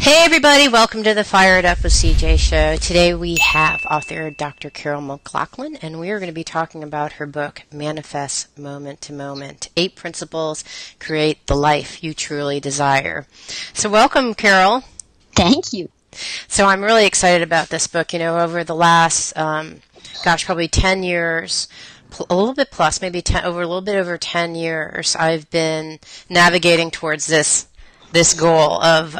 Hey everybody, welcome to the Fired Up with CJ show. Today we have author Dr. Carrol McLaughlin, and we are going to be talking about her book, Manifest Moment to Moment, 8 Principles Create the Life You Truly Desire. So welcome, Carrol. Thank you. So I'm really excited about this book. You know, over the last, probably 10 years, a little bit plus, maybe a little bit over 10 years, I've been navigating towards this goal of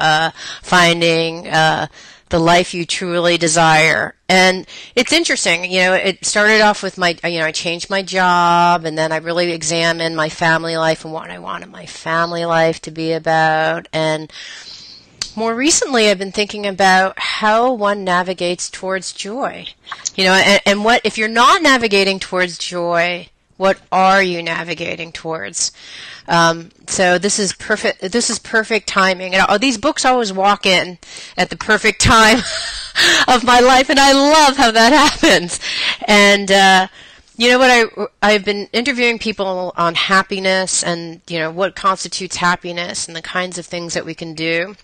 finding the life you truly desire. And it's interesting, you know, it started off with I changed my job, and then I really examined my family life and what I wanted my family life to be about. And more recently, I've been thinking about how one navigates towards joy. You know, and what, if you're not navigating towards joy, what are you navigating towards? So this is perfect. This is perfect timing. And these books always walk in at the perfect time of my life, and I love how that happens. And you know what? I've been interviewing people on happiness, and you know what constitutes happiness, and the kinds of things that we can do.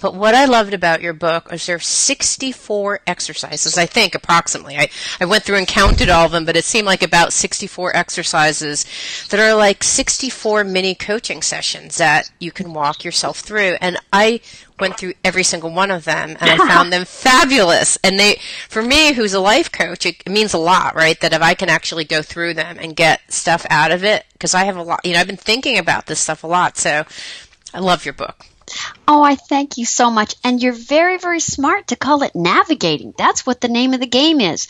But what I loved about your book is there are 64 exercises, I think, approximately. I went through and counted all of them, but it seemed like about 64 exercises that are like 64 mini coaching sessions that you can walk yourself through. And I went through every single one of them, and I found them fabulous. And for me, who's a life coach, it means a lot, right? That if I can actually go through them and get stuff out of it, because I have a lot, you know, I've been thinking about this stuff a lot. So I love your book. Oh, I thank you so much. And you're very, very smart to call it navigating. That's what the name of the game is.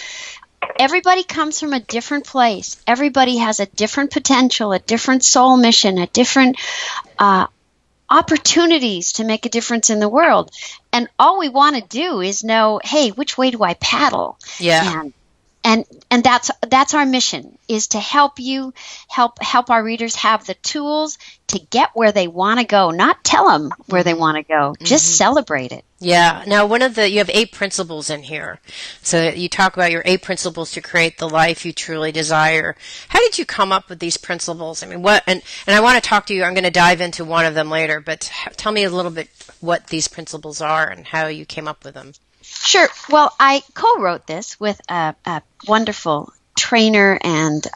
Everybody comes from a different place. Everybody has a different potential, a different soul mission, a different opportunities to make a difference in the world. And all we want to do is know, hey, which way do I paddle? Yeah. And that's our mission, is to help you, help our readers have the tools to get where they want to go, not tell them where they want to go, just celebrate it. Yeah. Now, you have 8 principles in here. So you talk about your 8 principles to create the life you truly desire. How did you come up with these principles? I mean, and I want to talk to you, I'm going to dive into one of them later, but tell me a little bit what these principles are and how you came up with them. Sure. Well, I co-wrote this with a wonderful trainer and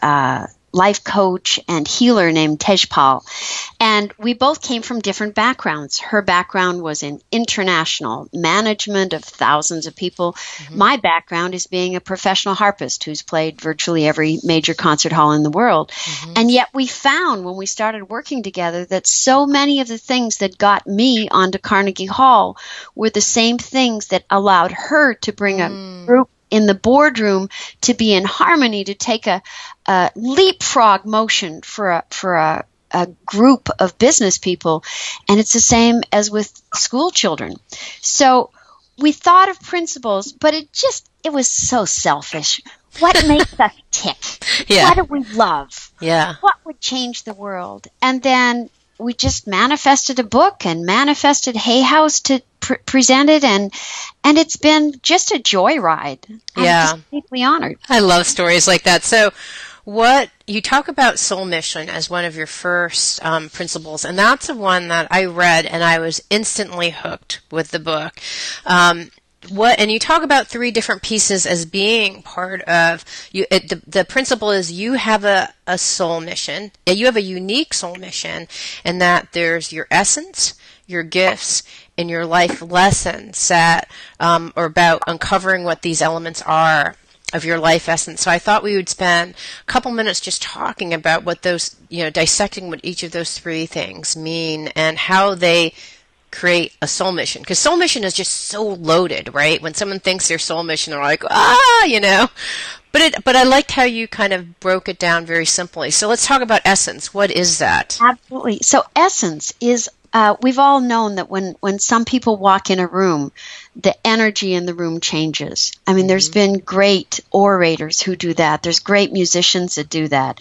life coach and healer named Tejpal. And we both came from different backgrounds. Her background was in international management of thousands of people. Mm-hmm. My background is being a professional harpist who's played virtually every major concert hall in the world. Mm-hmm. And yet we found when we started working together that so many of the things that got me onto Carnegie Hall were the same things that allowed her to bring a group in the boardroom to be in harmony, to take a leapfrog motion for a group of business people. And it's the same as with school children. So we thought of principles, but it was so selfish. What makes us tick? Yeah. What do we love? Yeah. What would change the world? And then we just manifested a book and manifested Hay House to present it, and it's been just a joyride. I'm just deeply honored. I love stories like that. So what you talk about soul mission as one of your first principles, and that's the one that I read and I was instantly hooked with the book. And you talk about 3 different pieces as being part of you. The principle is you have a soul mission. You have a unique soul mission, and that there's your essence, your gifts, and your life lessons that are about uncovering what these elements are of your life essence. So I thought we would spend a couple minutes just talking about what those, dissecting what each of those 3 things mean and how they create a soul mission. Because soul mission is just so loaded, right? When someone thinks their soul mission, they're like, But I liked how you kind of broke it down very simply. So let's talk about essence. What is that? Absolutely. So essence is, we've all known that when some people walk in a room, the energy in the room changes. I mean, there's been great orators who do that. There's great musicians that do that.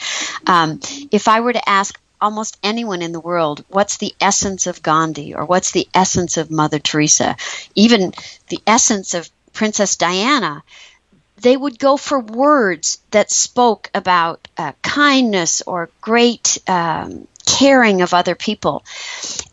If I were to ask almost anyone in the world, what's the essence of Gandhi, or what's the essence of Mother Teresa, even the essence of Princess Diana, they would go for words that spoke about kindness or great caring of other people.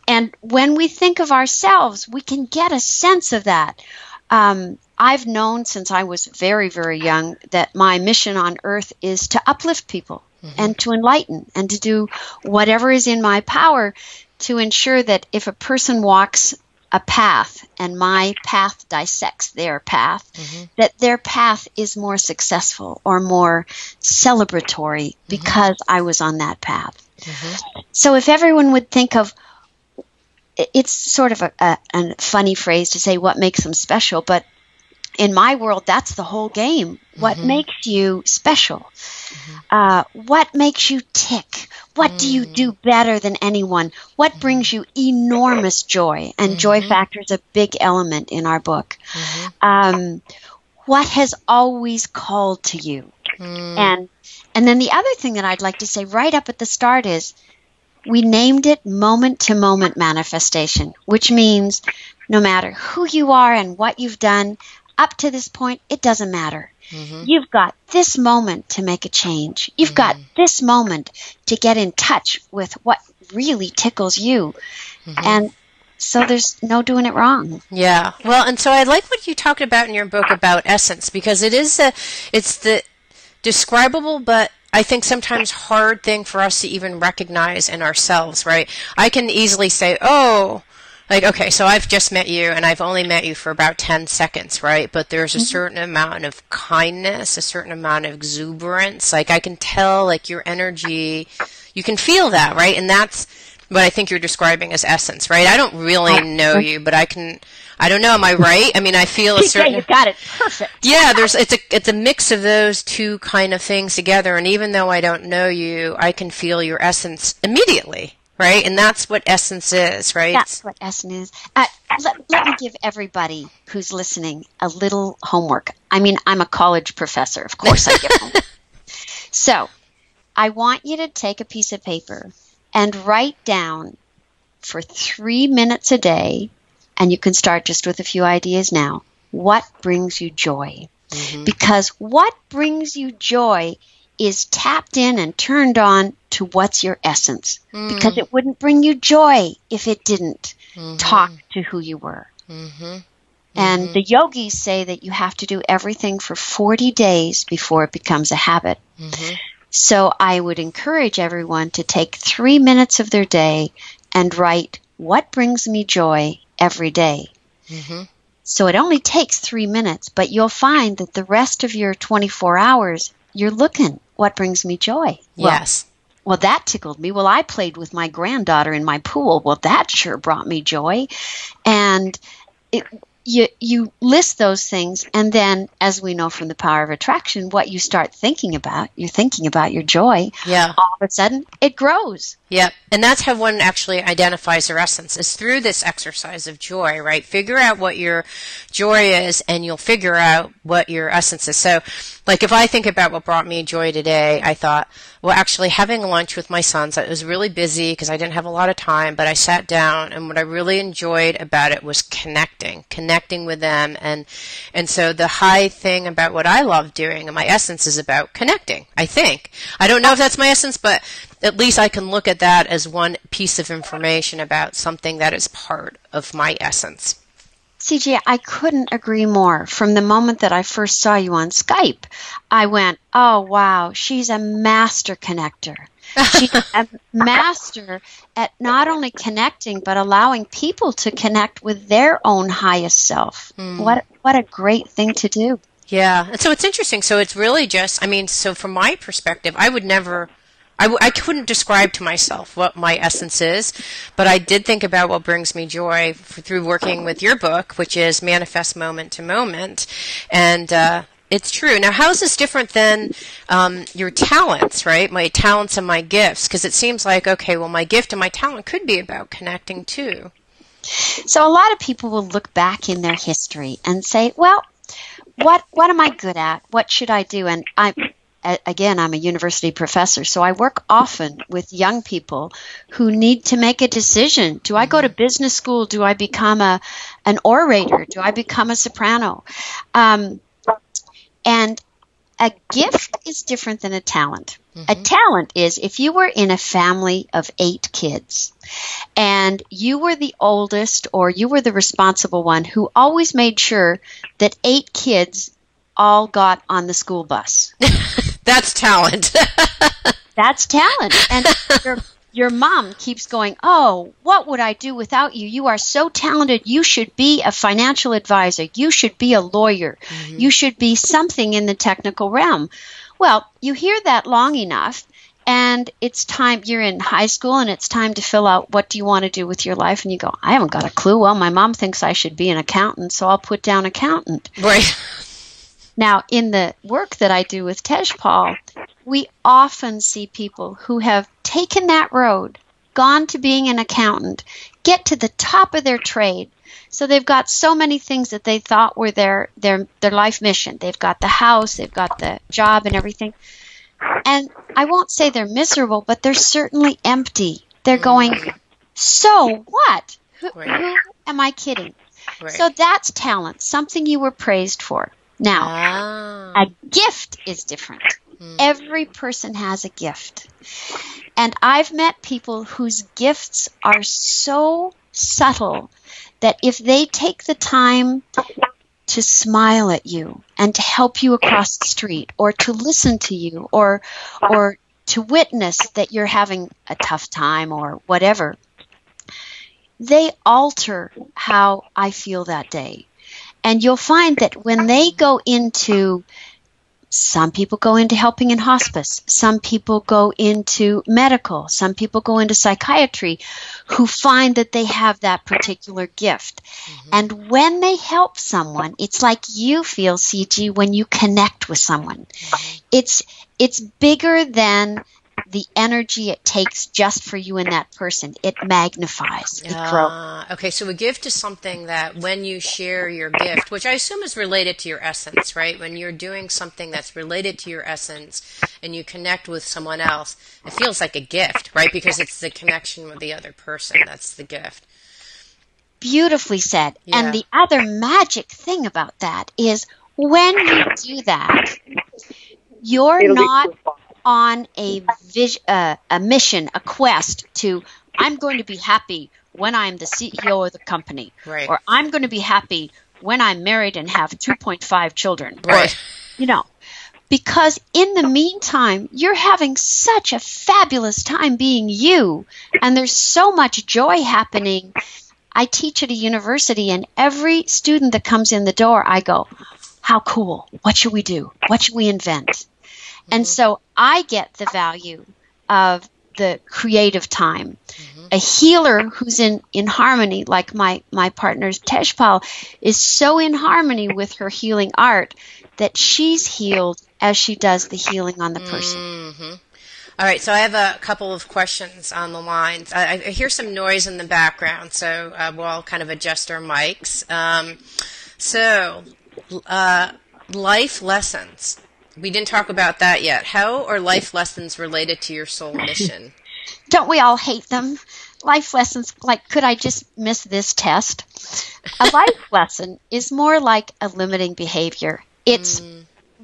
And when we think of ourselves, we can get a sense of that. I've known since I was very, very young that my mission on earth is to uplift people and to enlighten and to do whatever is in my power to ensure that if a person walks a path and my path dissects their path, that their path is more successful or more celebratory because I was on that path. So if everyone would think of, it's sort of a funny phrase to say what makes them special, but in my world, that's the whole game. What makes you special? What makes you tick? What do you do better than anyone? What brings you enormous joy? And joy factor is a big element in our book. What has always called to you? And then the other thing that I'd like to say right up at the start is we named it moment-to-moment manifestation, which means no matter who you are and what you've done, up to this point, it doesn't matter. You've got this moment to make a change. You've got this moment to get in touch with what really tickles you. And so there's no doing it wrong. Yeah. Well, and so I like what you talked about in your book about essence, because it's the describable, but I think sometimes hard thing for us to even recognize in ourselves, right? I can easily say, oh, like, okay, so I've just met you, and I've only met you for about 10 seconds, right? But there's a certain amount of kindness, a certain amount of exuberance. Like, I can tell, like, your energy, you can feel that, right? And that's what I think you're describing as essence, right? I don't really know you, but I don't know, am I right? I mean, I feel a certain... Yeah, you got it perfect. Yeah, it's a mix of those two kind of things together, and even though I don't know you, I can feel your essence immediately. Right? And that's what essence is, right? That's what essence is. Let me give everybody who's listening a little homework. I mean, I'm a college professor. Of course I give homework. So I want you to take a piece of paper and write down for 3 minutes a day, and you can start just with a few ideas now, what brings you joy. Because what brings you joy is tapped in and turned on to what's your essence. Because it wouldn't bring you joy if it didn't talk to who you were. And the yogis say that you have to do everything for 40 days before it becomes a habit. So I would encourage everyone to take 3 minutes of their day and write, what brings me joy every day? So it only takes 3 minutes, but you'll find that the rest of your 24 hours, you're looking, what brings me joy? Yes. Well, that tickled me. Well, I played with my granddaughter in my pool. Well, that sure brought me joy. And you list those things, and then, as we know from the power of attraction, what you start thinking about, you're thinking about your joy. Yeah. All of a sudden, it grows. Yeah, and that's how one actually identifies their essence, is through this exercise of joy, right? Figure out what your joy is, and you'll figure out what your essence is. So, like, if I think about what brought me joy today, I thought, well, actually having lunch with my sons, I was really busy because I didn't have a lot of time, but I sat down, and what I really enjoyed about it was connecting with them. And so the high thing about what I love doing, and my essence is about connecting, I think. I don't know if that's my essence, but at least I can look at that as one piece of information about something that is part of my essence. CJ, I couldn't agree more. From the moment that I first saw you on Skype, I went, oh, wow, she's a master connector. She's a master at not only connecting, but allowing people to connect with their own highest self. What a great thing to do. Yeah. And so it's interesting. So it's really just, I mean, so from my perspective, I would never... I couldn't describe to myself what my essence is, but I did think about what brings me joy through working with your book, which is manifest moment to moment. And it's true. Now, how is this different than your talents, right? My talents and my gifts? Because it seems like, okay, well, my gift and my talent could be about connecting too. So a lot of people will look back in their history and say, well, what am I good at? What should I do? And Again, I'm a university professor, so I work often with young people who need to make a decision. Do I go to business school? Do I become an orator? Do I become a soprano? And a gift is different than a talent. A talent is if you were in a family of 8 kids and you were the oldest or you were the responsible one who always made sure that 8 kids all got on the school bus. That's talent. That's talent. And your mom keeps going, oh, what would I do without you? You are so talented. You should be a financial advisor. You should be a lawyer. You should be something in the technical realm. Well, you hear that long enough, and it's time, you're in high school, and it's time to fill out what do you want to do with your life, and you go, I haven't got a clue. Well, my mom thinks I should be an accountant, so I'll put down accountant. Right. Now, in the work that I do with Tejpal, we often see people who have taken that road, gone to being an accountant, get to the top of their trade. So they've got so many things that they thought were their life mission. They've got the house, they've got the job and everything. And I won't say they're miserable, but they're certainly empty. They're going, so what? Who am I kidding? Right. So that's talent, something you were praised for. Now, a gift is different. Every person has a gift. And I've met people whose gifts are so subtle that if they take the time to smile at you and to help you across the street or to listen to you or to witness that you're having a tough time or whatever, they alter how I feel that day. And you'll find that when they go into, some people go into helping in hospice, some people go into medical, some people go into psychiatry, who find that they have that particular gift. And when they help someone, it's like you feel, CG, when you connect with someone. It's bigger than the energy it takes just for you and that person. It magnifies. It grows. Okay, so a gift is something that when you share your gift, which I assume is related to your essence, right? When you're doing something that's related to your essence and you connect with someone else, it feels like a gift, right? Because it's the connection with the other person. That's the gift. Beautifully said. Yeah. And the other magic thing about that is when you do that, you're not on a mission, a quest to, I'm going to be happy when I'm the CEO of the company. Right. Or I'm going to be happy when I'm married and have 2.5 children. Right. Or, because in the meantime, you're having such a fabulous time being you, and there's so much joy happening. I teach at a university, and every student that comes in the door, I go, how cool. What should we do? What should we invent? And so I get the value of the creative time. A healer who's in harmony, like my partner's Tejpal, is so in harmony with her healing art that she's healed as she does the healing on the person. All right, so I have a couple of questions on the lines. I hear some noise in the background, so we'll all kind of adjust our mics. Life lessons. We didn't talk about that yet. How are life lessons related to your soul mission? Don't we all hate them? Life lessons, like, could I just miss this test? A life lesson is more like a limiting behavior. It's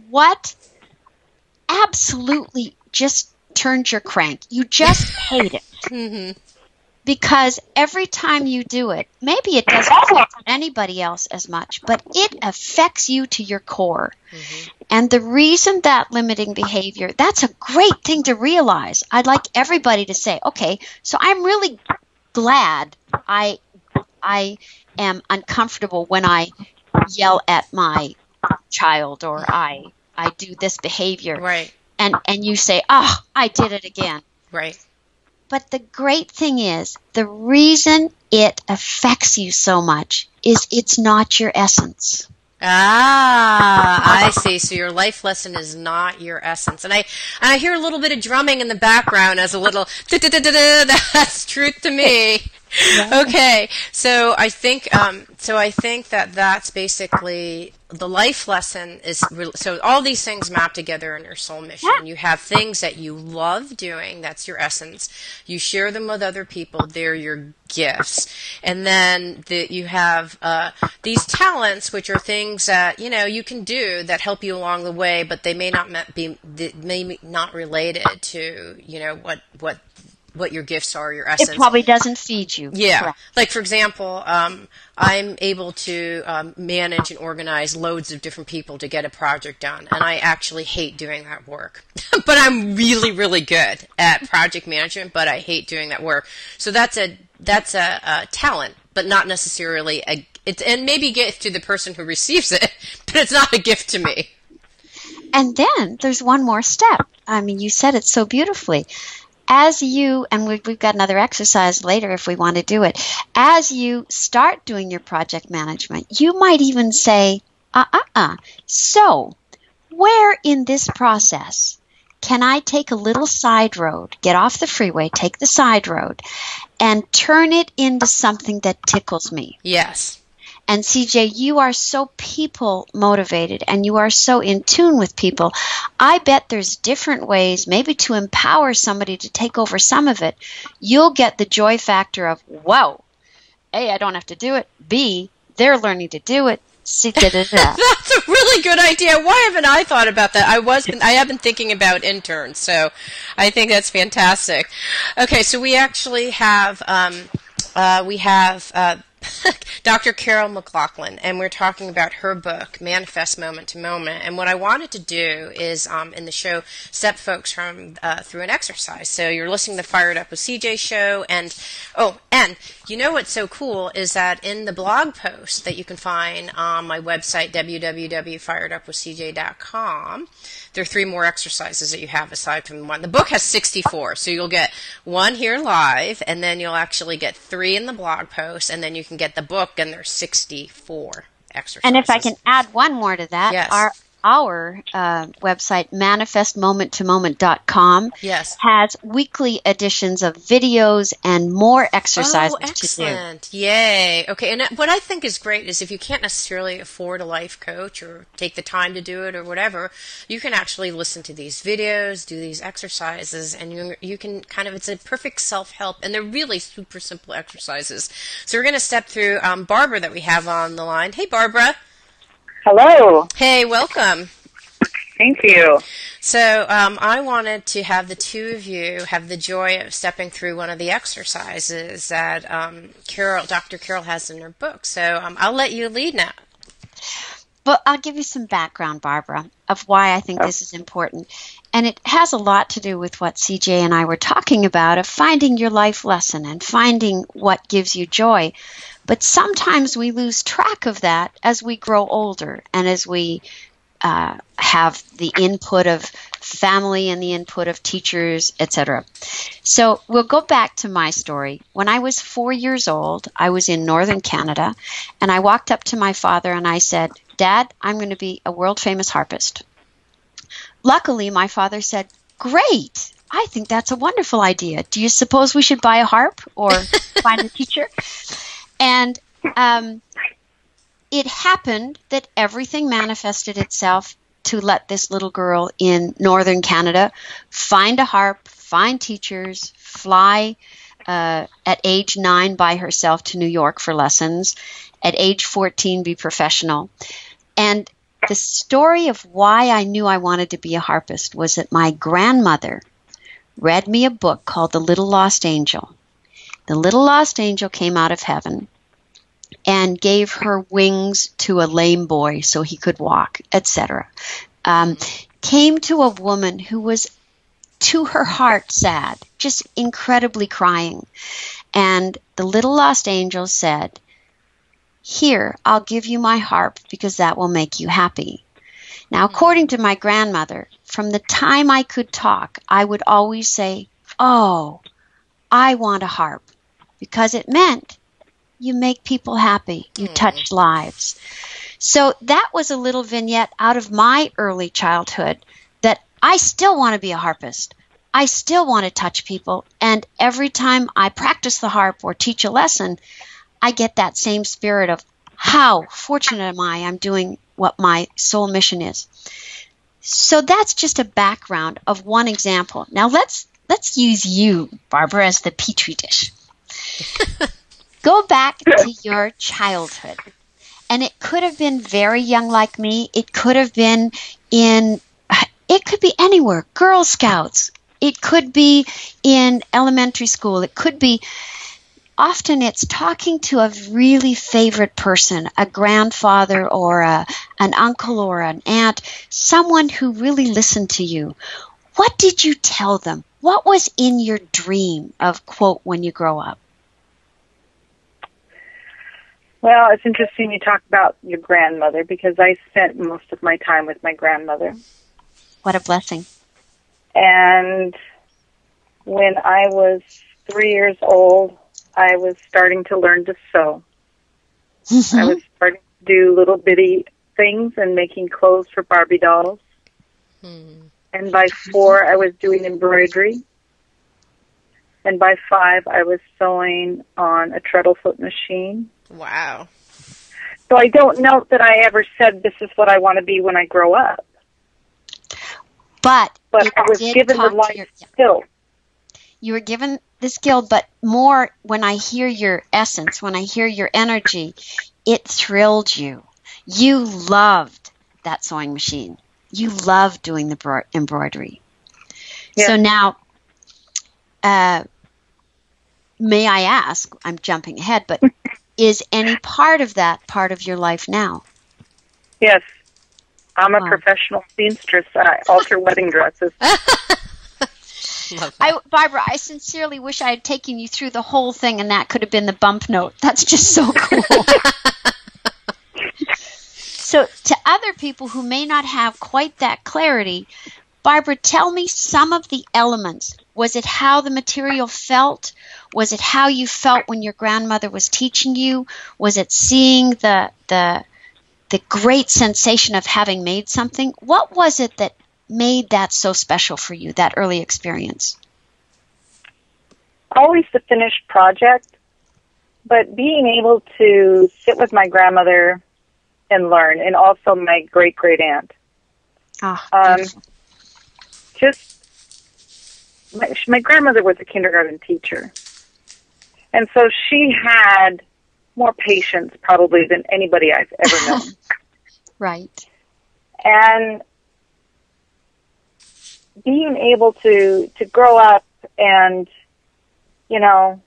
what absolutely just turns your crank. You just hate it. Because every time you do it, maybe it doesn't affect anybody else as much, but it affects you to your core. And the reason that limiting behavior, that's a great thing to realize. I'd like everybody to say, okay, so I'm really glad I am uncomfortable when I yell at my child or I do this behavior. Right. And you say, oh, I did it again. Right. But the great thing is, the reason it affects you so much is it's not your essence. I see. So your life lesson is not your essence. And I hear a little bit of drumming in the background as a little that's truth to me. Okay. So I think that's basically the life lesson is so all these things map together in your soul mission. Yeah. You have things that you love doing. That's your essence. You share them with other people. They're your gifts. And then you have these talents, which are things that you can do that help you along the way, but they may not be not related to what your gifts are, your essence. It probably doesn't feed you. Yeah. Correct. Like, for example, I'm able to manage and organize loads of different people to get a project done, and I actually hate doing that work. But I'm really, really good at project management, but I hate doing that work. So that's a talent, but not necessarily and maybe gift to the person who receives it, but it's not a gift to me. And then there's one more step. I mean, you said it so beautifully. As you, and we've got another exercise later if we want to do it, as you start doing your project management, you might even say, so where in this process can I take a little side road, get off the freeway, take the side road, and turn it into something that tickles me? Yes. And CJ, you are so people motivated and you are so in tune with people. I bet there's different ways maybe to empower somebody to take over some of it. You'll get the joy factor of, wow, A, I don't have to do it. B, they're learning to do it. C, That's a really good idea. Why haven't I thought about that? I have been thinking about interns, so I think that's fantastic. Okay, so we actually have Dr. Carrol McLaughlin, and we're talking about her book, Manifest Moment to Moment. And what I wanted to do is, in the show, step folks through an exercise. So you're listening to Fired Up with CJ show, and what's so cool is that in the blog post that you can find on my website, www.firedupwithcj.com, there are 3 more exercises that you have aside from one. The book has 64, so you'll get 1 here live, and then you'll actually get 3 in the blog post, and then you can get the book, and there's 64 exercises. And if I can add one more to that, yes. Our website, manifestmomenttomoment.com, yes. has weekly editions of videos and more exercises to do. Excellent. Yay. Okay, and what I think is great is if you can't necessarily afford a life coach or take the time to do it or whatever, you can actually listen to these videos, do these exercises, and you can it's a perfect self-help, and they're really super simple exercises. So we're going to step through Barbara that we have on the line. Hey, Barbara. Hello. Hey, welcome. Thank you. So I wanted to have the two of you have the joy of stepping through one of the exercises that Dr. Carrol has in her book. So I'll let you lead now. Well, I'll give you some background, Barbara, of why I think this is important. And it has a lot to do with what CJ and I were talking about, of finding your life lesson and finding what gives you joy. But sometimes we lose track of that as we grow older and as we have the input of family and the input of teachers, etc. So we'll go back to my story. When I was 4 years old, I was in northern Canada, and I walked up to my father and I said, "Dad, I'm going to be a world-famous harpist." Luckily, my father said, "Great! I think that's a wonderful idea. Do you suppose we should buy a harp or find a teacher?" And it happened that everything manifested itself to let this little girl in northern Canada find a harp, find teachers, fly at age 9 by herself to New York for lessons, at age 14 be professional. And the story of why I knew I wanted to be a harpist was that my grandmother read me a book called The Little Lost Angel. The little lost angel came out of heaven and gave her wings to a lame boy so he could walk, etc. Came to a woman who was, to her heart, sad, just incredibly crying. And the little lost angel said, "Here, I'll give you my harp because that will make you happy." Now, according to my grandmother, from the time I could talk, I would always say, "Oh, I want a harp," because it meant you make people happy, you touch lives. So that was a little vignette out of my early childhood that I still want to be a harpist. I still want to touch people, and every time I practice the harp or teach a lesson, I get that same spirit of, how fortunate am I? I'm doing what my soul mission is. So that's just a background of one example. Now let's use you, Barbara, as the petri dish. Go back to your childhood. And it could have been very young like me. It could have been it could be anywhere, Girl Scouts. It could be in elementary school. It could be, often it's talking to a really favorite person, a grandfather or an uncle or an aunt, someone who really listened to you. What did you tell them? What was in your dream of, quote, when you grow up? Well, it's interesting you talk about your grandmother, because I spent most of my time with my grandmother. What a blessing. And when I was 3 years old, I was starting to learn to sew. I was starting to do little bitty things and making clothes for Barbie dolls. And by 4, I was doing embroidery. And by 5, I was sewing on a treadle foot machine. Wow. So I don't know that I ever said this is what I want to be when I grow up. But I was given the life skill. You were given the skill, but more when I hear your essence, when I hear your energy, it thrilled you. You loved that sewing machine. You loved doing the embroidery. Yeah. So now, may I ask, I'm jumping ahead, but is any part of that part of your life now? Yes. I'm a professional seamstress. I alter wedding dresses. Barbara, I sincerely wish I had taken you through the whole thing and that could have been the bump note. That's just so cool. So to other people who may not have quite that clarity, Barbara, tell me some of the elements. Was it how the material felt? Was it how you felt when your grandmother was teaching you? Was it seeing the great sensation of having made something? What was it that made that so special for you, that early experience? Always the finished project, but being able to sit with my grandmother and learn, and also my great-great-aunt. My grandmother was a kindergarten teacher, and so she had more patience probably than anybody I've ever known. Right. And being able to grow up and, my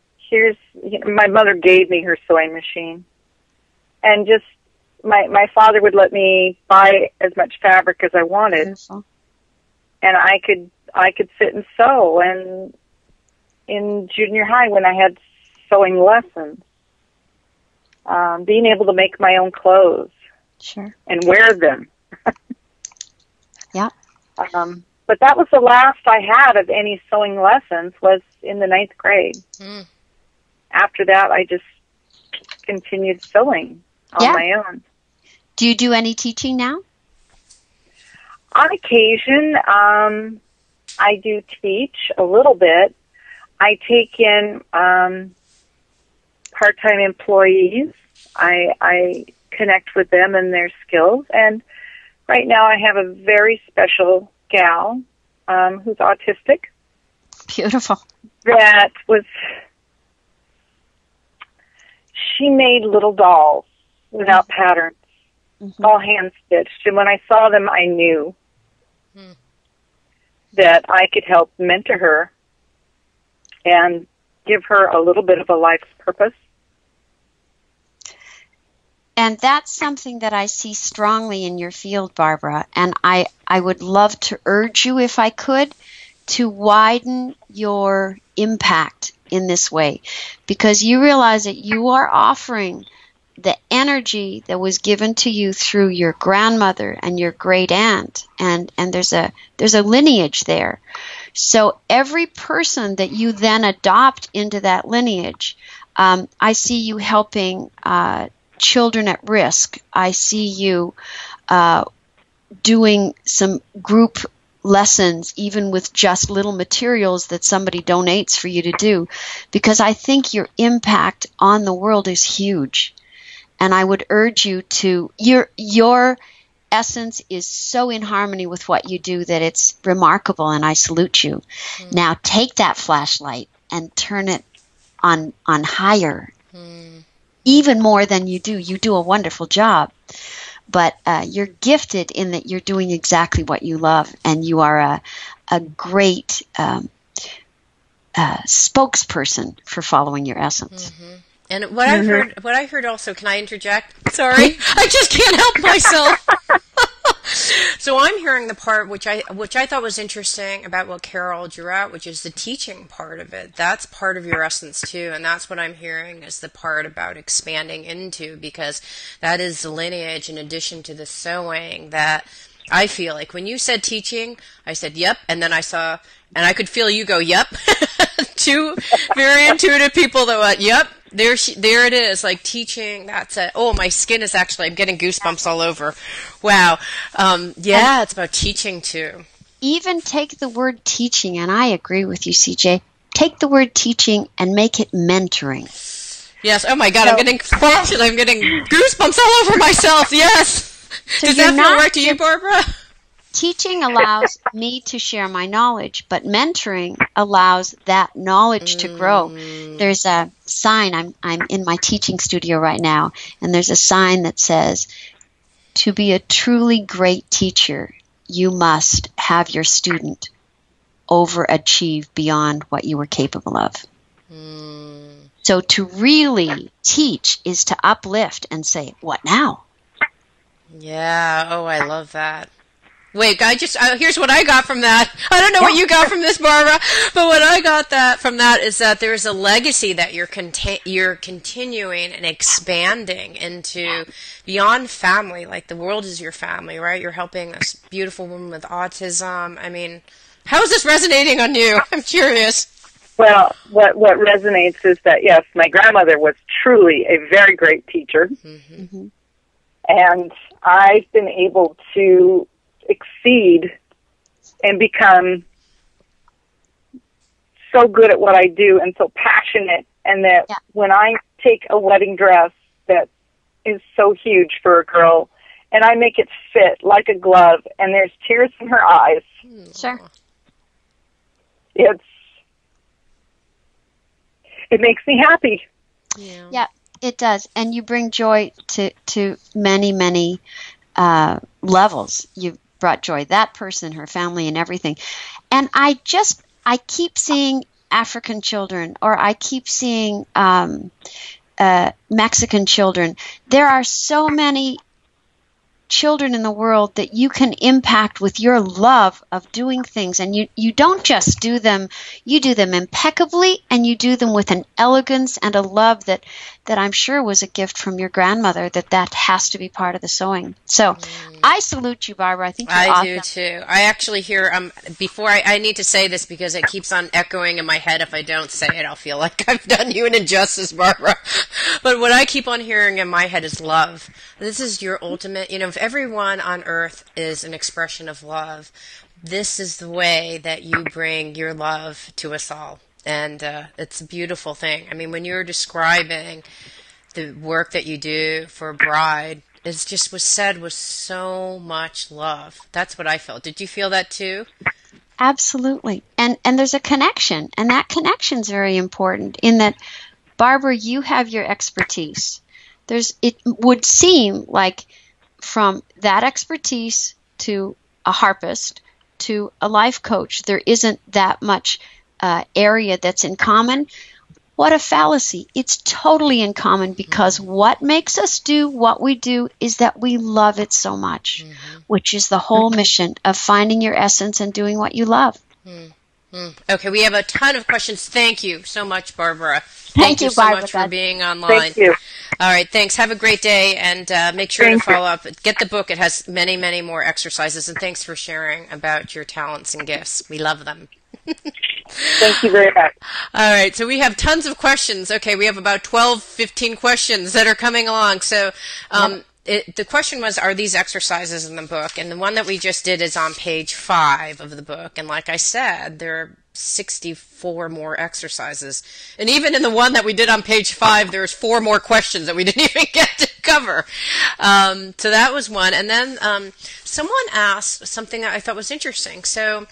mother gave me her sewing machine, and just my father would let me buy as much fabric as I wanted. Beautiful. And I could sit and sew. And in junior high, when I had sewing lessons, being able to make my own clothes, sure, and wear them. Yeah. But that was the last I had of any sewing lessons, was in the 9th grade. After that, I just continued sewing on my own. Do you do any teaching now? On occasion, I do teach a little bit. I take in part-time employees. I connect with them and their skills. And right now I have a very special gal who's autistic. Beautiful. She made little dolls without patterns, all hand-stitched. And when I saw them, I knew that I could help mentor her and give her a little bit of a life's purpose. And that's something that I see strongly in your field, Barbara. And I would love to urge you, if I could, to widen your impact in this way, because you realize that you are offering the energy that was given to you through your grandmother and your great aunt, and there's a lineage there. So every person that you then adopt into that lineage, I see you helping children at risk. I see you doing some group lessons, even with just little materials that somebody donates for you to do, because I think your impact on the world is huge. And I would urge you to, your essence is so in harmony with what you do that it's remarkable, and I salute you. Now take that flashlight and turn it on higher, even more than you do. You do a wonderful job, but you're gifted in that you're doing exactly what you love, and you are a great spokesperson for following your essence. And what I heard also, can I interject? Sorry, I just can't help myself. So I'm hearing the part which I thought was interesting about what Carrol drew out, which is the teaching part of it. That's part of your essence too, and that's what I'm hearing is the part about expanding into, because that is the lineage in addition to the sewing that I feel like when you said teaching, I said yep, and then I saw, and I could feel you go yep. Two very intuitive people that went yep. There it is, like teaching. That's it. Oh, my skin is actually, I'm getting goosebumps all over. Wow. Yeah, it's about teaching too. Even take the word teaching, and I agree with you, CJ. Take the word teaching and make it mentoring. Yes. Oh my God, I'm getting goosebumps all over myself. Yes. So does that feel right to you, Barbara? Teaching allows me to share my knowledge, but mentoring allows that knowledge to grow. There's a sign, I'm in my teaching studio right now, and there's a sign that says, to be a truly great teacher, you must have your student overachieve beyond what you were capable of. So to really teach is to uplift and say, what now? Yeah, oh, I love that. Wait, here's what I got from that. I don't know what you got from this, Barbara, but what I got from that is that there's a legacy that you're continuing and expanding into beyond family. Like the world is your family, right? You're helping this beautiful woman with autism. I mean, how is this resonating on you? I'm curious. Well, what resonates is that, yes, my grandmother was truly a very great teacher, and I've been able to exceed and become so good at what I do and so passionate, and that when I take a wedding dress that is so huge for a girl and I make it fit like a glove and there's tears in her eyes. Sure. It makes me happy. Yeah, it does. And you bring joy to many, many levels. You've brought joy, that person, her family, and everything. And I keep seeing African children, or I keep seeing Mexican children. There are so many children in the world that you can impact with your love of doing things. And you don't just do them, you do them impeccably, and you do them with an elegance and a love that I'm sure was a gift from your grandmother, that has to be part of the sewing. So I salute you, Barbara. I think you're awesome. I do too. I actually hear, before I need to say this because it keeps on echoing in my head. If I don't say it, I'll feel like I've done you an injustice, Barbara. But what I keep on hearing in my head is love. This is your ultimate, if everyone on earth is an expression of love, this is the way that you bring your love to us all. And it's a beautiful thing. I mean, when you were describing the work that you do for a bride, it just was said with so much love. That's what I felt. Did you feel that too? Absolutely. And there's a connection, and that connection's very important in that, Barbara, you have your expertise. It would seem like from that expertise to a harpist to a life coach, there isn't that much area that's in common. What a fallacy. It's totally in common, because what makes us do what we do is that we love it so much, which is the whole mission of finding your essence and doing what you love. Okay, we have a ton of questions. Thank you so much, Barbara. Thank you so Barbara, much for being online. Thank you. All right, thanks. Have a great day, and make sure to follow up. Get the book. It has many, many more exercises, and thanks for sharing about your talents and gifts. We love them. Thank you very much. All right, so we have tons of questions. Okay, we have about 12, 15 questions that are coming along. So the question was, are these exercises in the book? And the one that we just did is on page 5 of the book. And like I said, there are 64 more exercises. And even in the one that we did on page 5, there's 4 more questions that we didn't even get to cover. So that was one. And then someone asked something that I thought was interesting. So,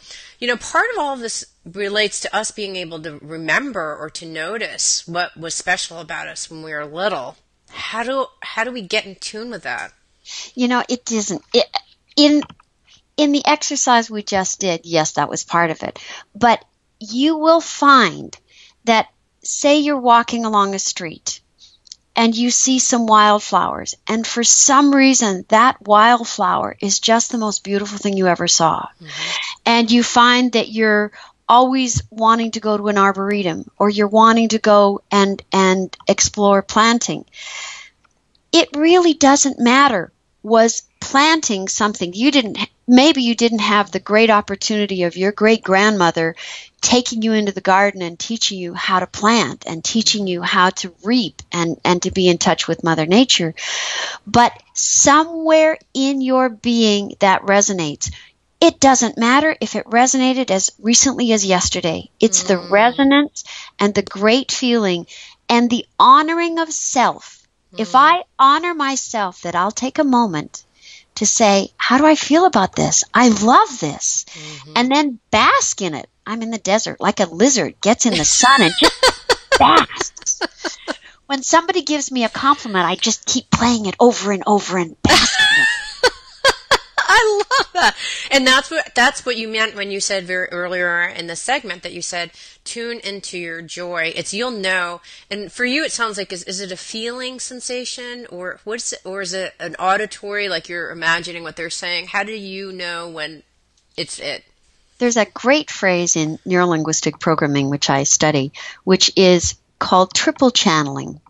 part of all of this relates to us being able to remember or to notice what was special about us when we were little. How do we get in tune with that? It isn't. In the exercise we just did, yes, that was part of it. But you will find that, say you're walking along a street and you see some wildflowers, and for some reason that wildflower is just the most beautiful thing you ever saw. Mm-hmm. And you find that you're always wanting to go to an arboretum, or you're wanting to go and explore planting. It really doesn't matter. Was planting something maybe you didn't have the great opportunity of your great grandmother taking you into the garden and teaching you how to plant and teaching you how to reap and to be in touch with Mother Nature. But somewhere in your being that resonates. It doesn't matter if it resonated as recently as yesterday. It's the resonance and the great feeling and the honoring of self. If I honor myself, that I'll take a moment to say, how do I feel about this? I love this. Mm-hmm. And then bask in it. I'm in the desert, like a lizard gets in the sun and just basks. When somebody gives me a compliment, I just keep playing it over and over and basking in it. I love that. And that's what you meant when you said very earlier in the segment that you said, tune into your joy. You'll know. And for you, it sounds like, is it a feeling sensation, or is it an auditory, like you're imagining what they're saying? How do you know when it's it? There's a great phrase in neurolinguistic programming, which I study, which is called triple channeling.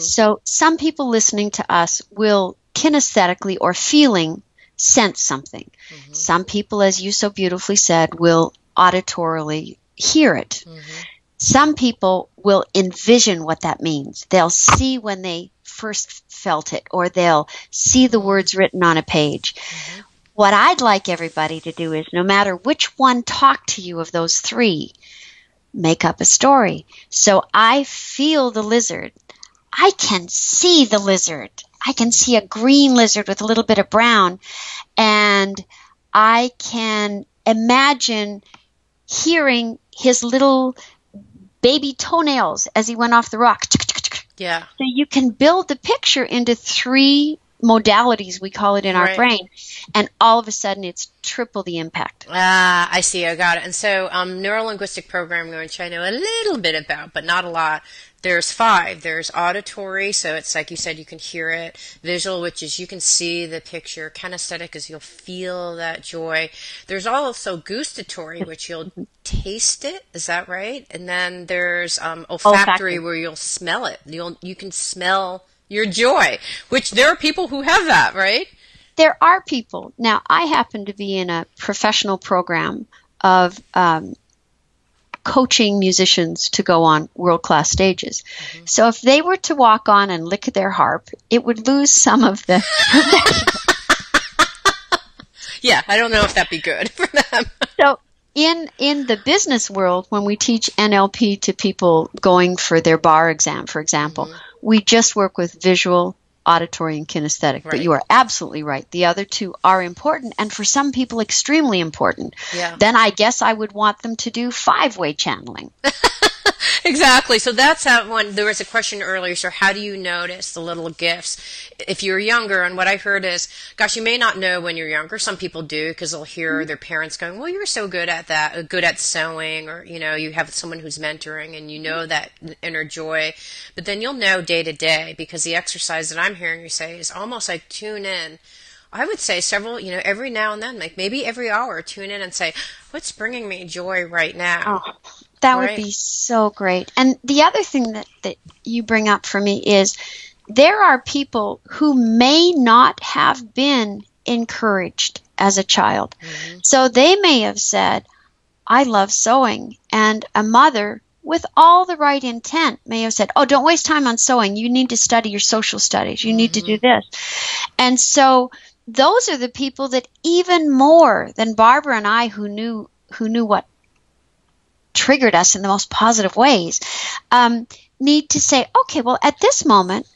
So some people listening to us will kinesthetically or feeling sense something. Mm-hmm. Some people, as you so beautifully said, will auditorily hear it. Mm-hmm. Some people will envision what that means. They'll see when they first felt it, or they'll see the words written on a page. Mm-hmm. What I'd like everybody to do is, no matter which one talked to you of those 3, make up a story. So I feel the lizard. I can see the lizard. I can see a green lizard with a little bit of brown, and I can imagine hearing his little baby toenails as he went off the rock. Yeah. So you can build the picture into 3 modalities, we call it in our brain, and all of a sudden it's triple the impact. I see. I got it. And so neurolinguistic programming, which I know a little bit about, but not a lot. There's 5. There's auditory, so it's like you said, you can hear it. Visual, which is you can see the picture. Kinesthetic is you'll feel that joy. There's also gustatory, which you'll taste it. Is that right? And then there's olfactory, where you'll smell it. You can smell your joy, which there are people who have that, right? There are people. Now, I happen to be in a professional program of coaching musicians to go on world-class stages. Mm-hmm. So if they were to walk on and lick their harp, it would lose some of the Yeah, I don't know if that'd be good for them. So in the business world, when we teach NLP to people going for their bar exam, for example, we just work with visual, auditory, and kinesthetic. Right. But you are absolutely right. The other 2 are important, and for some people extremely important. Yeah. Then I guess I would want them to do 5-way channeling. Exactly. So that's how there was a question earlier. So how do you notice the little gifts if you're younger? And what I heard is, gosh, you may not know when you're younger. Some people do, because they'll hear their parents going, well, you're so good at that, good at sewing, or, you have someone who's mentoring and you know that inner joy. But then you'll know day to day, because the exercise that I'm hearing you say is almost like tune in. I would say several, every now and then, like maybe every hour, tune in and say, what's bringing me joy right now? Oh, that would be so great. And the other thing that you bring up for me is there are people who may not have been encouraged as a child. Mm-hmm. So they may have said, I love sewing. And a mother with all the right intent, may have said, oh, don't waste time on sewing. You need to study your social studies. You need to do this. And so those are the people that even more than Barbara and I, who knew what triggered us in the most positive ways, need to say, okay, well, at this moment,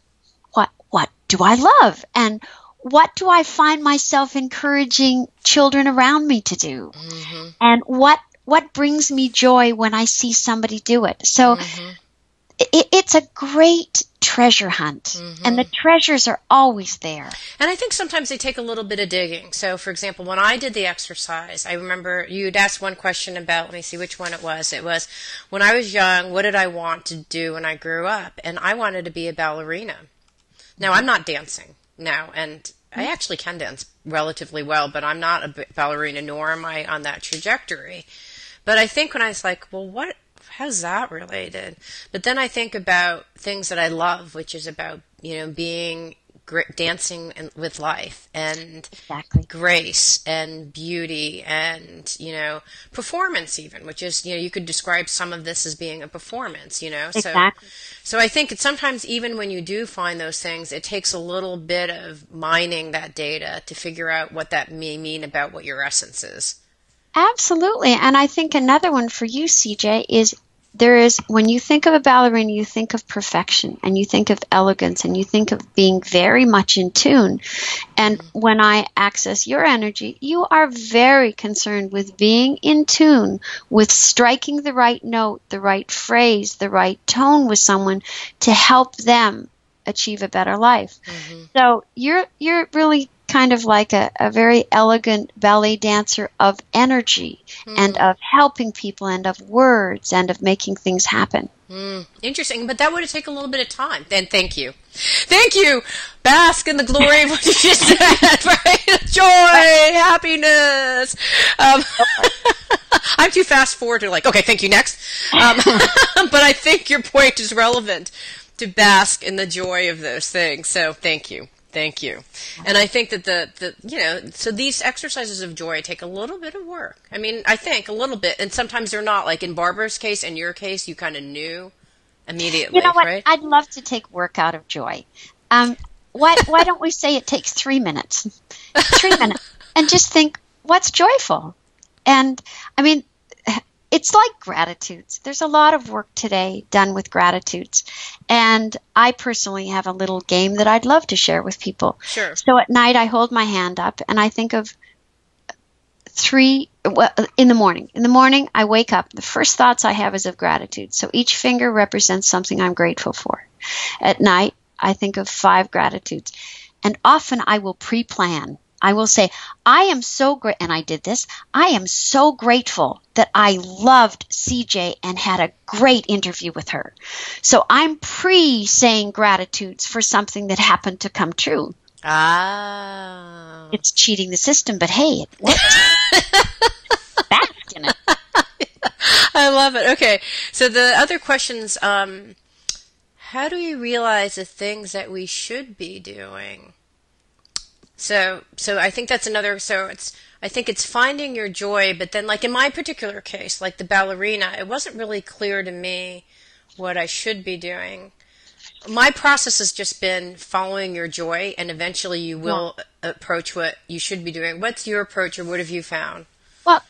what do I love? And what do I find myself encouraging children around me to do? And what brings me joy when I see somebody do it? So it's a great treasure hunt, and the treasures are always there. And I think sometimes they take a little bit of digging. So, for example, when I did the exercise, I remember you'd asked one question about, let me see which one it was. It was, when I was young, what did I want to do when I grew up? And I wanted to be a ballerina. Now, I'm not dancing now, and I actually can dance relatively well, but I'm not a ballerina, nor am I on that trajectory. But I think when I was like, well, how's that related? But then I think about things that I love, which is about, being dancing with life and grace and beauty and, performance even, which is, you could describe some of this as being a performance, Exactly. So I think sometimes even when you do find those things, it takes a little bit of mining that data to figure out what that may mean about what your essence is. Absolutely. And I think another one for you, CJ, is when you think of a ballerina, you think of perfection, and you think of elegance, and you think of being very much in tune. And when I access your energy, you are very concerned with being in tune, with striking the right note, the right phrase, the right tone with someone to help them achieve a better life. So you're really kind of like a very elegant ballet dancer of energy and of helping people and of words and of making things happen. Interesting, but that would take a little bit of time. Then thank you. Thank you. Bask in the glory of what you just said, right? Joy, happiness. I'm too fast forward to okay, thank you, next. But I think your point is relevant to bask in the joy of those things. So thank you. Thank you. And I think that so these exercises of joy take a little bit of work. I mean, I think a little bit, and sometimes they're not. Like in Barbara's case, in your case, you kind of knew immediately, You know what? right? I'd love to take work out of joy. Why don't we say it takes 3 minutes? 3 minutes. And just think, what's joyful? And, I mean, it's like gratitudes. There's a lot of work today done with gratitudes. And I personally have a little game that I'd love to share with people. Sure. So at night I hold my hand up and I think of in the morning. In the morning I wake up. The first thoughts I have is of gratitude. So each finger represents something I'm grateful for. At night I think of 5 gratitudes. And often I will pre-plan. I will say, I am so great, and I did this, I am so grateful that I loved CJ and had a great interview with her. So I'm saying gratitudes for something that happened to come true. Ah. It's cheating the system, but hey, it worked. Bask in it. I love it. Okay, so the other questions, how do we realize the things that we should be doing? So I think that's another, I think it's finding your joy, but then like in my particular case, like the ballerina, it wasn't really clear to me what I should be doing. My process has just been following your joy, and eventually you will approach what you should be doing. What's your approach, or what have you found? Well,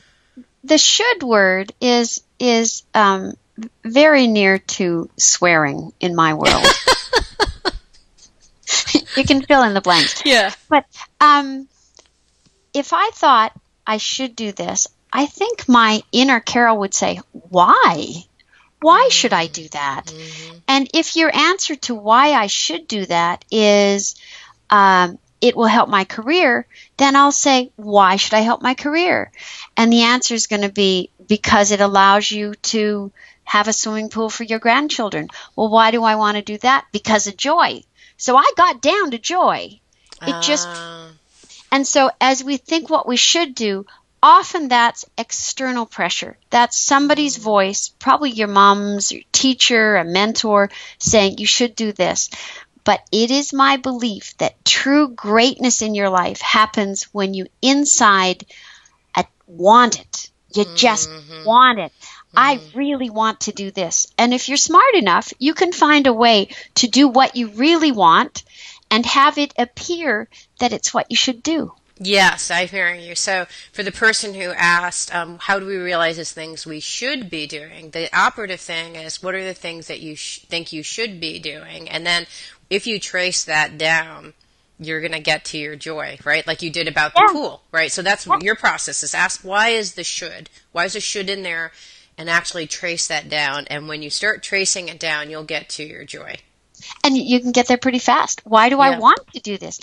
the should word is very near to swearing in my world. You can fill in the blanks. Yeah. But if I thought I should do this, I think my inner Carol would say, why? Why should I do that? And if your answer to why I should do that is it will help my career, then I'll say, why should I help my career? And the answer is going to be because it allows you to have a swimming pool for your grandchildren. Well, why do I want to do that? Because of joy. So I got down to joy. And so as we think what we should do, often that's external pressure. That's somebody's voice, probably your mom's, your teacher, a mentor, saying you should do this. But it is my belief that true greatness in your life happens when you inside want it. You just want it. I really want to do this. And if you're smart enough, you can find a way to do what you really want and have it appear that it's what you should do. Yes, I'm hearing you. So for the person who asked, how do we realize it's things we should be doing? The operative thing is, what are the things that you think you should be doing? And then if you trace that down, you're going to get to your joy, right? Like you did about the pool, right? So that's your process, is ask, why is the should in there, and actually trace that down. And when you start tracing it down, you'll get to your joy. And you can get there pretty fast. Why do I want to do this?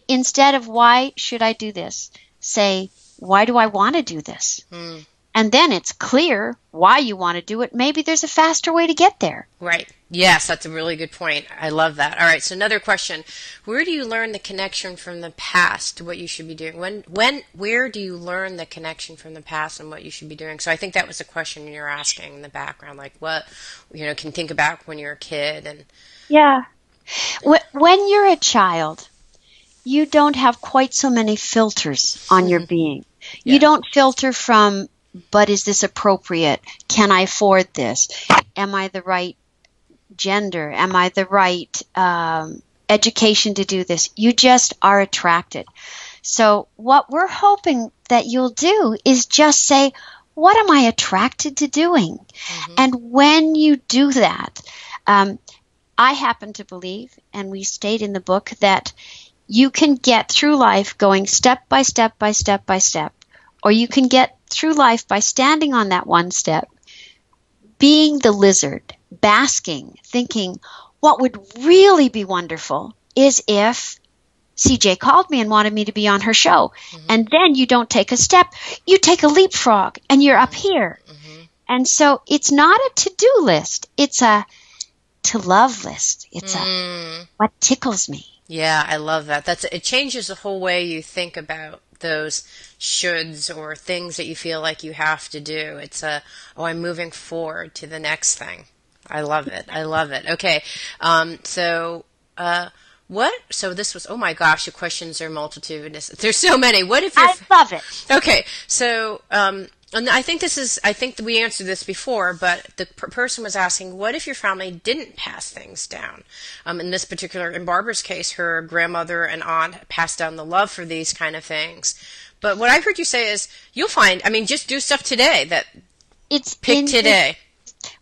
Instead of why should I do this, say, why do I want to do this? And then it's clear why you want to do it. Maybe there's a faster way to get there. Right. Yes, that's a really good point. I love that. All right, so another question. Where do you learn the connection from the past to what you should be doing? Where do you learn the connection from the past and what you should be doing? So I think that was the question you're asking in the background, like what, can think about when you're a kid. And yeah. When you're a child, you don't have quite so many filters on your being. Yeah. You don't filter from, but is this appropriate? Can I afford this? Am I the right gender? Am I the right education to do this? You just are attracted. So what we're hoping that you'll do is just say, what am I attracted to doing? And when you do that, I happen to believe, and we state in the book, that you can get through life going step by step by step by step, or you can get through life by standing on that one step, being the lizard, basking, thinking, what would really be wonderful is if CJ called me and wanted me to be on her show. And then you don't take a step, you take a leapfrog, and you're up here. And so it's not a to-do list, it's a to-love list. It's a what tickles me. Yeah, I love that. It changes the whole way you think about those shoulds or things that you feel like you have to do. It's I'm moving forward to the next thing. I love it. I love it. Okay. So this was, oh my gosh, the questions are multitudinous. There's so many. What if you're... I love it. Okay. So, and I think that we answered this before, but the person was asking, what if your family didn't pass things down? In Barbara's case, her grandmother and aunt passed down the love for these kind of things. But what I heard you say is, you'll find, just do stuff today pick today.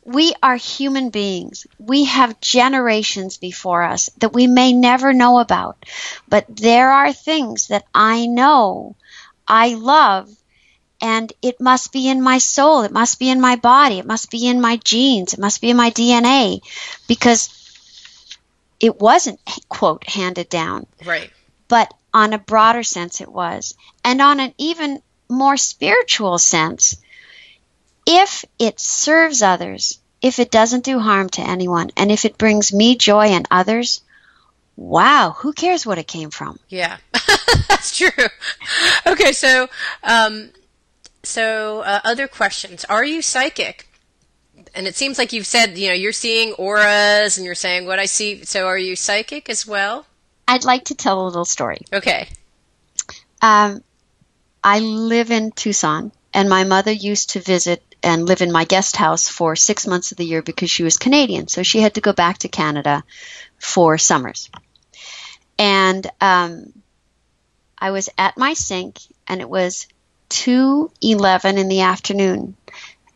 We are human beings. We have generations before us that we may never know about. But there are things that I know, I love, and it must be in my soul. It must be in my body. It must be in my genes. It must be in my DNA, because it wasn't, quote, handed down. Right. But on a broader sense it was. And on an even more spiritual sense, if it serves others, if it doesn't do harm to anyone, and if it brings me joy and others, wow, who cares what it came from? Yeah, that's true. Okay, so other questions. Are you psychic? And it seems like you've said, you're seeing auras and you're saying what I see. So are you psychic as well? I'd like to tell a little story. Okay. I live in Tucson, and my mother used to visit and live in my guest house for 6 months of the year because she was Canadian. So she had to go back to Canada for summers. And I was at my sink, and it was 2:11 in the afternoon.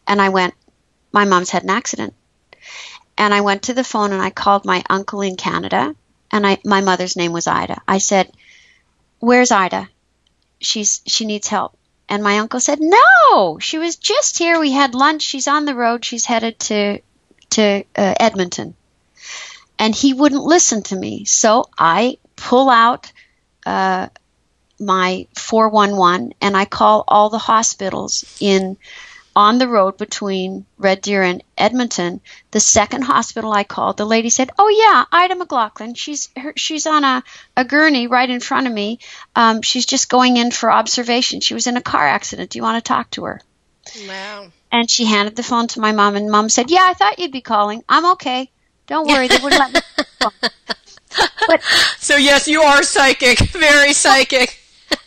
And I went, my mom's had an accident. And I went to the phone and I called my uncle in Canada, and my mother's name was Ida. I said, "Where's Ida? She needs help." And my uncle said, "No, she was just here. We had lunch. She's on the road. She's headed to Edmonton." And he wouldn't listen to me. So I pull out my 411 and I call all the hospitals on the road between Red Deer and Edmonton. The second hospital I called, the lady said, "Oh yeah, Ida McLaughlin. She's on a gurney right in front of me. She's just going in for observation. She was in a car accident. Do you want to talk to her?" Wow. And she handed the phone to my mom, and Mom said, "Yeah, I thought you'd be calling. I'm okay. Don't worry, they wouldn't let me." But so yes, you are psychic, very psychic.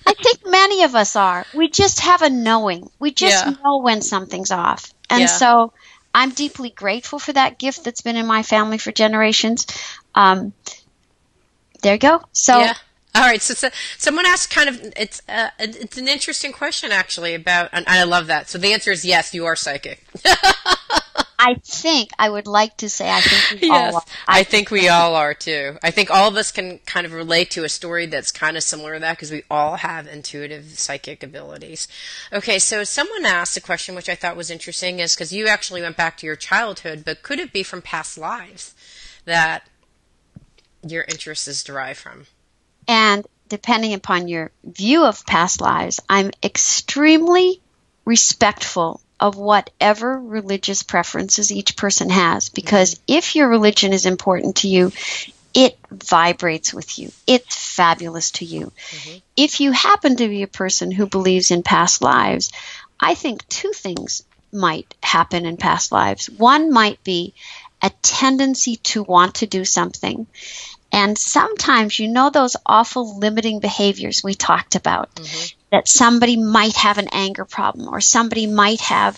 I say think many of us are. We just have a knowing. We just know when something's off. And so I'm deeply grateful for that gift that's been in my family for generations. There you go. So. Yeah. All right. So someone asked it's an interesting question actually about, and I love that. So the answer is yes, you are psychic. I would like to say I think we all are. I think we all are too. I think all of us can kind of relate to a story that's kind of similar to that because we all have intuitive psychic abilities. Okay, so someone asked a question which I thought was interesting is because you actually went back to your childhood, but could it be from past lives that your interest is derived from? And depending upon your view of past lives, I'm extremely respectful of whatever religious preferences each person has. Because if your religion is important to you, it vibrates with you. It's fabulous to you. If you happen to be a person who believes in past lives, I think two things might happen in past lives. One might be a tendency to want to do something. And sometimes, those awful limiting behaviors we talked about, that somebody might have an anger problem or somebody might have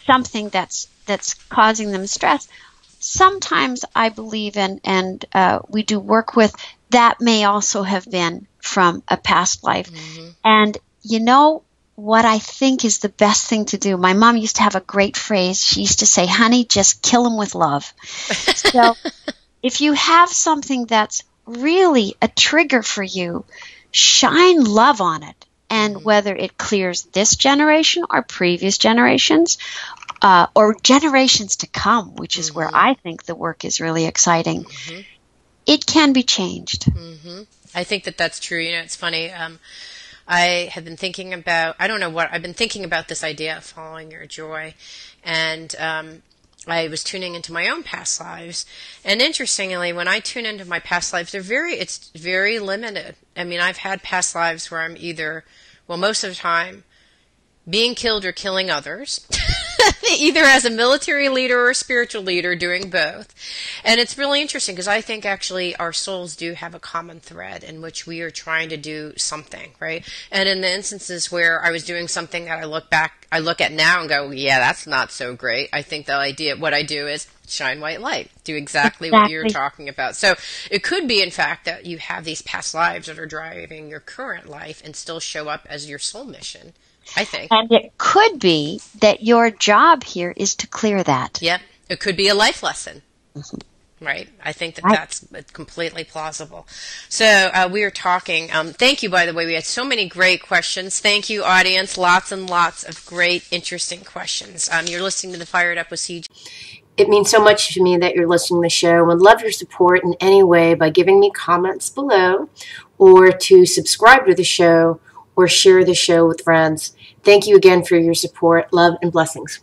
something that's causing them stress. Sometimes I believe and we do work with that may also have been from a past life. And what I think is the best thing to do. My mom used to have a great phrase. She used to say, honey, just kill them with love. So if you have something that's really a trigger for you, shine love on it. And whether it clears this generation or previous generations or generations to come, which is where I think the work is really exciting, it can be changed. I think that's true. It's funny. I have been thinking about, I've been thinking about this idea of following your joy. And I was tuning into my own past lives. And interestingly, when I tune into my past lives, it's very limited. I mean, I've had past lives where I'm either, most of the time, being killed or killing others, either as a military leader or a spiritual leader, doing both. And it's really interesting because I think actually our souls do have a common thread in which we are trying to do something, right? And in the instances where I was doing something that I look at now and go, yeah, that's not so great. I think what I do is shine white light, do exactly what you're talking about. So it could be, in fact, that you have these past lives that are driving your current life and still show up as your soul mission, I think. And it could be that your job here is to clear that. Yep. It could be a life lesson. Right. I think that's completely plausible. So we are talking. Thank you, by the way. We had so many great questions. Thank you, audience. Lots and lots of great, interesting questions. You're listening to the Fired Up with CJ. It means so much to me that you're listening to the show. I would love your support in any way by giving me comments below or to subscribe to the show or share the show with friends. Thank you again for your support. Love and blessings.